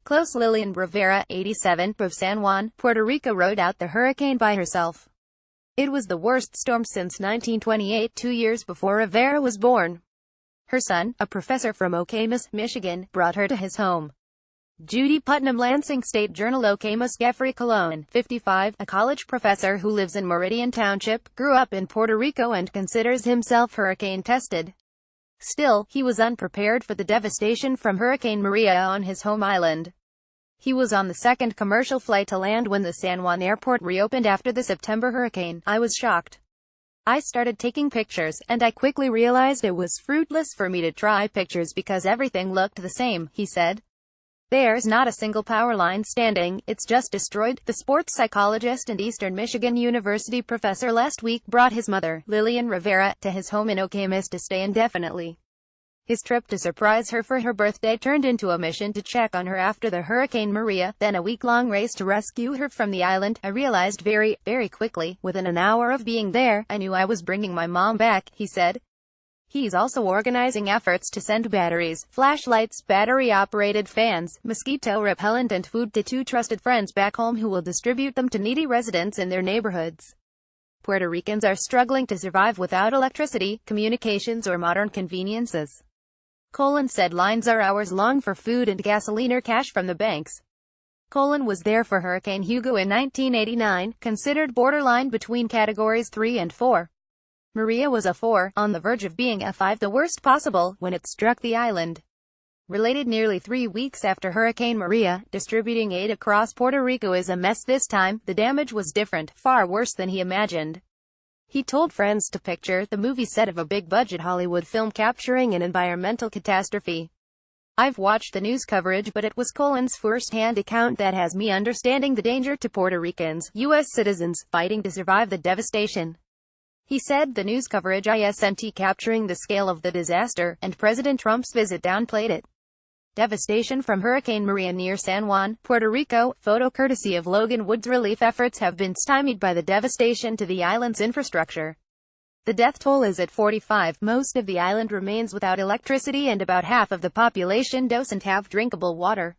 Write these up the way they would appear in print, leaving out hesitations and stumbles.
Close. Lillian Rivera, 87, of San Juan, Puerto Rico, rode out the hurricane by herself. It was the worst storm since 1928, 2 years before Rivera was born. Her son, a professor from Okemos, Michigan, brought her to his home. Judy Putnam, Lansing State Journal. Okemos. Jeffrey Colon, 55, a college professor who lives in Meridian Township, grew up in Puerto Rico and considers himself hurricane-tested. Still, he was unprepared for the devastation from Hurricane Maria on his home island. He was on the second commercial flight to land when the San Juan airport reopened after the September hurricane. I was shocked. I started taking pictures, and I quickly realized it was fruitless for me to try pictures because everything looked the same, he said. There's not a single power line standing, it's just destroyed. The sports psychologist and Eastern Michigan University professor last week brought his mother, Lillian Rivera, to his home in Okemos to stay indefinitely. His trip to surprise her for her birthday turned into a mission to check on her after the Hurricane Maria, then a week-long race to rescue her from the island. I realized very quickly, within an hour of being there, I knew I was bringing my mom back, he said. He's also organizing efforts to send batteries, flashlights, battery-operated fans, mosquito repellent and food to 2 trusted friends back home who will distribute them to needy residents in their neighborhoods. Puerto Ricans are struggling to survive without electricity, communications or modern conveniences. Colon said lines are hours long for food and gasoline or cash from the banks. Colon was there for Hurricane Hugo in 1989, considered borderline between categories 3 and 4. Maria was a 4, on the verge of being a 5, the worst possible, when it struck the island. Related nearly 3 weeks after Hurricane Maria, distributing aid across Puerto Rico is a mess this time. The damage was different, far worse than he imagined. He told friends to picture the movie set of a big-budget Hollywood film capturing an environmental catastrophe. I've watched the news coverage, but it was Colon's first-hand account that has me understanding the danger to Puerto Ricans, U.S. citizens, fighting to survive the devastation. He said the news coverage isn't capturing the scale of the disaster, and President Trump's visit downplayed it. Devastation from Hurricane Maria near San Juan, Puerto Rico. Photo courtesy of Logan Woods. Relief efforts have been stymied by the devastation to the island's infrastructure. The death toll is at 45. Most of the island remains without electricity and about half of the population doesn't have drinkable water.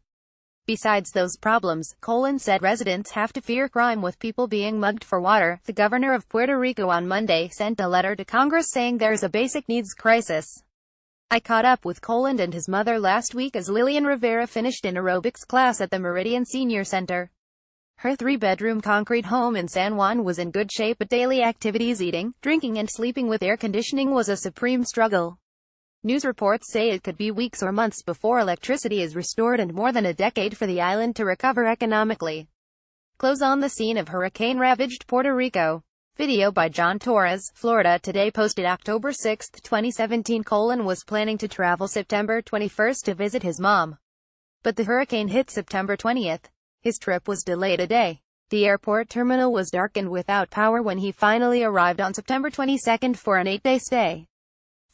Besides those problems, Colon said residents have to fear crime with people being mugged for water. The governor of Puerto Rico on Monday sent a letter to Congress saying there's a basic needs crisis. I caught up with Colon and his mother last week as Lillian Rivera finished an aerobics class at the Meridian Senior Center. Her 3-bedroom concrete home in San Juan was in good shape, but daily activities, eating, drinking and sleeping with air conditioning, was a supreme struggle. News reports say it could be weeks or months before electricity is restored and more than a decade for the island to recover economically. Close. On the scene of hurricane-ravaged Puerto Rico. Video by John Torres, Florida Today posted October 6, 2017. Colon was planning to travel September 21 to visit his mom. But the hurricane hit September 20. His trip was delayed a day. The airport terminal was darkened without power when he finally arrived on September 22 for an 8-day stay.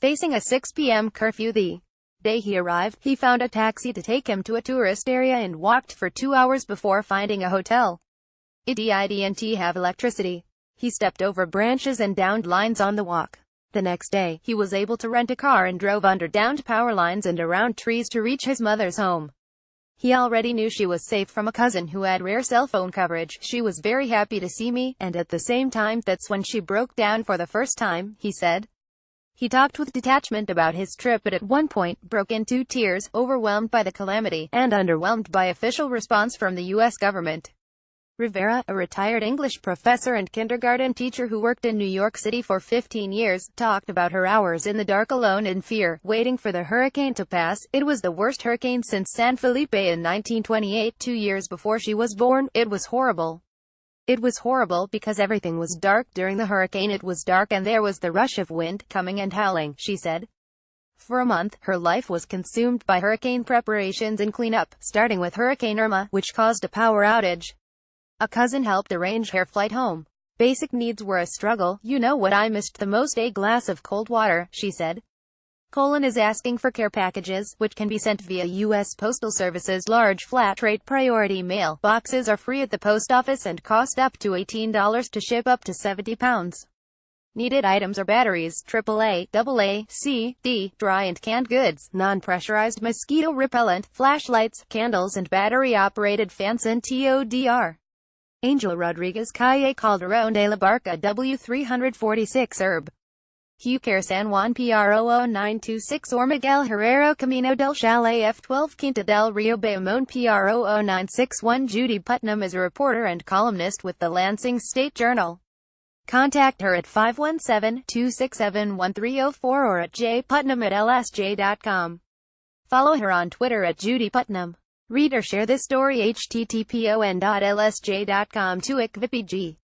Facing a 6 p.m. curfew the day he arrived, he found a taxi to take him to a tourist area and walked for 2 hours before finding a hotel. It didn't have electricity. He stepped over branches and downed lines on the walk. The next day, he was able to rent a car and drove under downed power lines and around trees to reach his mother's home. He already knew she was safe from a cousin who had rare cell phone coverage. She was very happy to see me, and at the same time that's when she broke down for the first time, he said. He talked with detachment about his trip, but at one point broke into tears, overwhelmed by the calamity, and underwhelmed by official response from the U.S. government. Rivera, a retired English professor and kindergarten teacher who worked in New York City for 15 years, talked about her hours in the dark alone in fear, waiting for the hurricane to pass. It was the worst hurricane since San Felipe in 1928, 2 years before she was born. It was horrible. It was horrible because everything was dark during the hurricane. It was dark and there was the rush of wind, coming and howling, she said. For a month, her life was consumed by hurricane preparations and cleanup, starting with Hurricane Irma, which caused a power outage. A cousin helped arrange her flight home. Basic needs were a struggle. You know what I missed the most? A glass of cold water, she said. Colon is asking for care packages, which can be sent via U.S. Postal Service's large flat-rate priority mail. Boxes are free at the post office and cost up to $18 to ship up to 70 pounds. Needed items are batteries, AAA, AA, C, D, dry and canned goods, non-pressurized mosquito repellent, flashlights, candles and battery-operated fans and TODR. Angel Rodriguez Calle Calderon de la Barca W346 Herb. Hucar San Juan P.R.O0926 or Miguel Herrero Camino del Chalet F12 Quinta del Rio Bayamon P.R.O0961 Judy Putnam is a reporter and columnist with the Lansing State Journal. Contact her at 517-267-1304 or at jputnam@lsj.com. Follow her on Twitter at Judy Putnam. Read or share this story http://lsj.com/ikvipg.